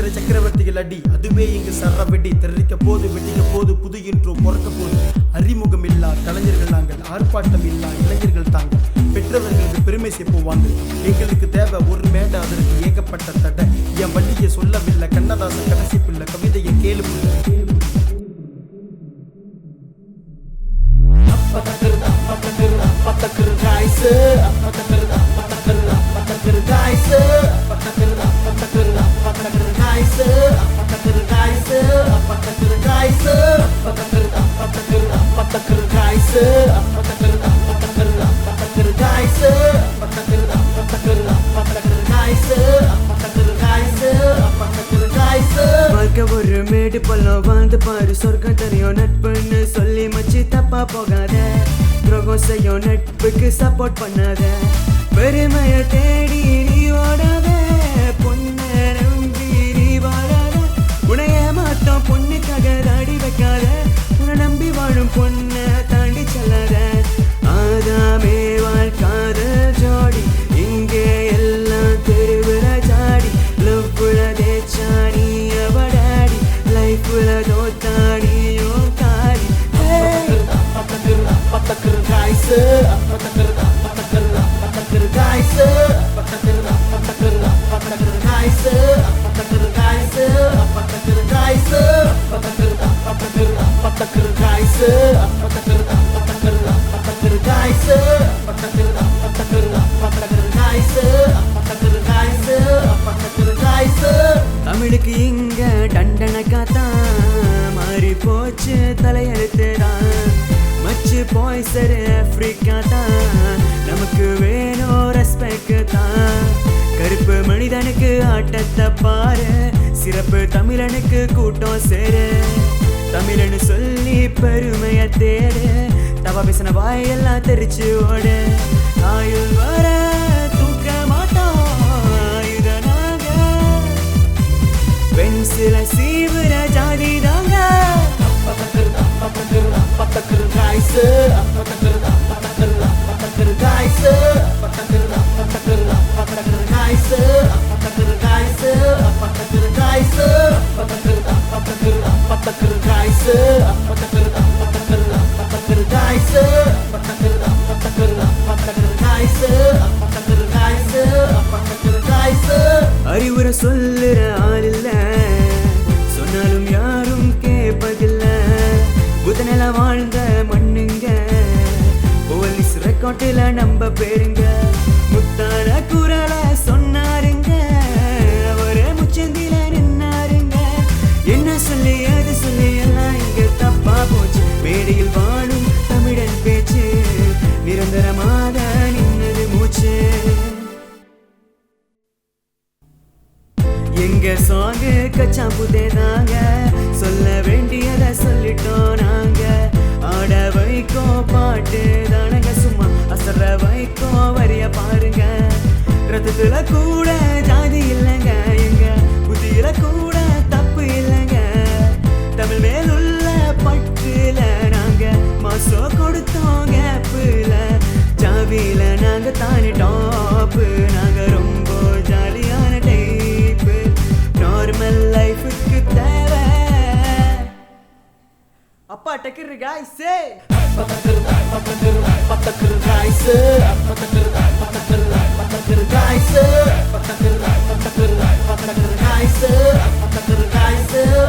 சித்திர சக்கரவர்த்திகள் அடி அதுவே இங்கு சர்ற வெடி தெரிவிக்க போது வெடிக்க போது புது இன்றோ பிறக்க போது அறிமுகம் இல்லா கலைஞர்கள் நாங்கள் ஆர்ப்பாட்டம் இல்லா இளைஞர்கள் தாங்கள் பெற்றவர்களுக்கு பெருமை சேர்ப்போவாங்க எங்களுக்கு தேவை ஒரு மேடை அதற்கு ஏகப்பட்ட தடை என் வள்ளியை சொல்லவில்லை கண்ணதாசன் கடைசி பிள்ளை கவிதையை கேளு ஒரு மேடு பள்ளம் வாழ்ந்து பாரு சொர்க்கம் தெரியும் நட்புன்னு சொல்லி மச்சி தப்பா போகாத துரோகம் செய்யும் நட்புக்கு சப்போர்ட் பண்ணாத பெருமைய தேடி நீ ஓடாத பொண்ணை நம்பி நீ வாழாத உனைய மாத்தம் பொண்ணுக்காக தாடி வைக்காத உன்னை நம்பி வாழும் பொண்ணை தாண்டி செல்லாத ஆதாமே வாழ்க்காத ஜோடி இங்கே எல்லாம் தெருவுல ஜாடி லவ்வுல தேச்சாடி அவடாடி லைஃப்ல தோத்தாடியும் காடி தமிழுக்கு இங்க டண்டன காத்தான் மாறி போச்சு தலையெழுத்துதான் மச்சு போய் சரி ஆப்பிரிக்கா தான் நமக்கு வேணும் ரெஸ்பெக்ட் தான் கருப்பு மனிதனுக்கு ஆட்டத்தை பாரு சிறப்பு தமிழனுக்கு கூட்டம் சேரு தமிழன்னு சொல்லி பெருமைய தேடு தவா பேசின வாயெல்லாம் தெரிச்சு ஓடு ஆயுள் வர தூக்க மாட்டோம் ஆயுதனாக பென்சில சீவுற ஜாதி தாங்க அறிவுரை சொல்லுற ஆள் இல்ல சொன்னாலும் யாரும் கேட்பதில்ல புதனில வாழ்ந்த மண்ணுங்க போலீஸ் ரெக்கார்டில் நம்ப பேருங்க முத்தான குரல சொன்னாருங்க அவரே முச்சந்தில நின்னாருங்க என்ன சொல்லி அது சொல்லி எல்லாம் இங்க தப்பா போச்சு மேடையில் வாழும் தமிழன் பேச்சு நிரந்தரமாக நின்னது மூச்சு எங்க சாங்கு கச்சா புதேதாங்க சொல்ல வேண்டியத சொல்லிட்டோம் நாங்க ஆட வைக்கோம் பாட்டு தானங்க சும்மா அசர வைக்கோம் வரிய பாருங்க ரத்தத்துல கூட ஜாதி இல்லைங்க எங்க புத்தியில கூட தப்பு இல்லைங்க தமிழ் மேலுள்ள பட்டுல நாங்க மாசோ கொடுத்தோம் கேப்புல ஜாவில நாங்க தானே டாப்பு நாங்க ரொம்ப ஜாலியான டைப்பு நார்மல் லைஃபுக்கு தேவை அப்பா டக்கர் காய்ஸே guys